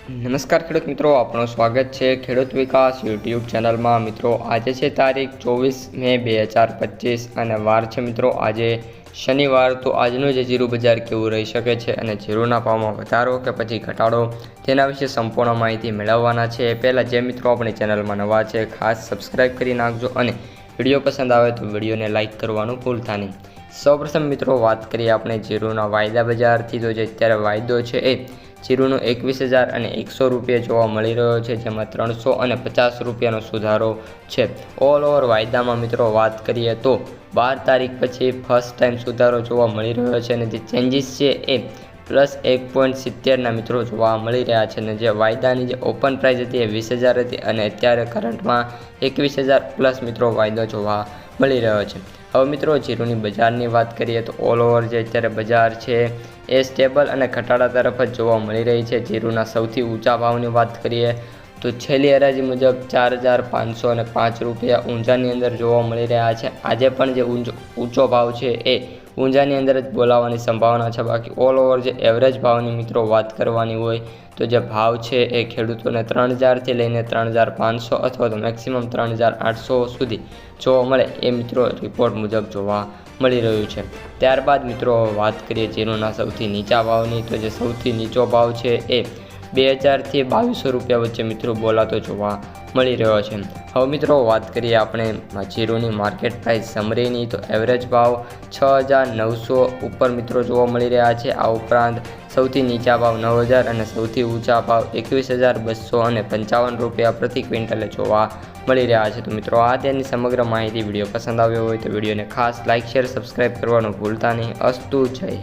નમસ્કાર ખેડૂત મિત્રો, આપણું સ્વાગત છે ખેડૂત વિકાસ યુટ્યુબ ચેનલમાં। મિત્રો આજે છે તારીખ 24 મે 2025 અને વાર છે મિત્રો આજે શનિવાર। તો આજનું જે જીરું બજાર કેવું રહી શકે છે અને જીરુંના ભાવમાં વધારો કે પછી ઘટાડો તેના વિશે સંપૂર્ણ માહિતી મેળવવાના છે। પહેલાં જે મિત્રો આપણી ચેનલમાં નવા છે ખાસ સબસ્ક્રાઈબ કરી નાખજો અને વિડીયો પસંદ આવે તો વિડીયોને લાઇક કરવાનું ભૂલતા નહીં। સૌપ્રથમ મિત્રો વાત કરીએ આપણે જીરુંના વાયદા બજારથી। તો જે અત્યારે વાયદો છે એ જીરુંનો 21,000 અને 100 રૂપિયા જોવા મળી રહ્યો છે, જેમાં 350 રૂપિયાનો સુધારો છે। ઓલ ઓવર વાયદામાં મિત્રો વાત કરીએ તો 12 તારીખ પછી ફર્સ્ટ ટાઈમ સુધારો જોવા મળી રહ્યો છે અને જે ચેન્જીસ છે એ +1.70ના મિત્રો જોવા મળી રહ્યા છે। અને જે વાયદાની જે ઓપન પ્રાઇસ હતી એ 20,000 હતી અને અત્યારે કરંટમાં 21,000 પ્લસ મિત્રો વાયદો જોવા મળી રહ્યો છે। હવે મિત્રો જીરુંની બજારની વાત કરીએ તો ઓલ ઓવર જે અત્યારે બજાર છે એ સ્ટેબલ અને ઘટાડા તરફ જ જોવા મળી રહી છે। જીરુંના સૌથી ઊંચા ભાવની વાત કરીએ તો છેલ્લી હરાજી મુજબ 4,505 રૂપિયા ઊંઝાની અંદર જોવા મળી રહ્યા છે। આજે પણ જે ઊંચો ભાવ છે એ ઊંઝાની અંદર જ બોલાવવાની સંભાવના છે। બાકી ઓલ ઓવર જે એવરેજ ભાવની મિત્રો વાત કરવાની હોય તો જે ભાવ છે એ ખેડૂતોને 3,000થી લઈને 3,500 અથવા તો મેક્સિમમ 3,800 સુધી જોવા મળે એ મિત્રો રિપોર્ટ મુજબ જોવા મળી રહ્યું છે। ત્યારબાદ મિત્રો વાત કરીએ જીરુંના સૌથી નીચા ભાવની। તો જે સૌથી નીચો ભાવ છે એ 2,000થી 2,200 રૂપિયા વચ્ચે મિત્રો બોલાતો જોવા મળી રહ્યો છે। હવે મિત્રો વાત કરીએ આપણે જીરુંની માર્કેટ પ્રાઇસ સમરીની। તો એવરેજ ભાવ 6,900 ઉપર મિત્રો જોવા મળી રહ્યા છે। આ ઉપરાંત સૌથી નીચા ભાવ 9,000 અને સૌથી ઊંચા ભાવ 21,255 રૂપિયા પ્રતિ ક્વિન્ટલે જોવા મળી રહ્યા છે। તો મિત્રો આ તેની સમગ્ર માહિતી વિડીયો પસંદ આવ્યો હોય તો વિડીયોને ખાસ લાઇક શેર સબસ્ક્રાઈબ કરવાનું ભૂલતા નહીં। અસ્તુ જય હિન્દ।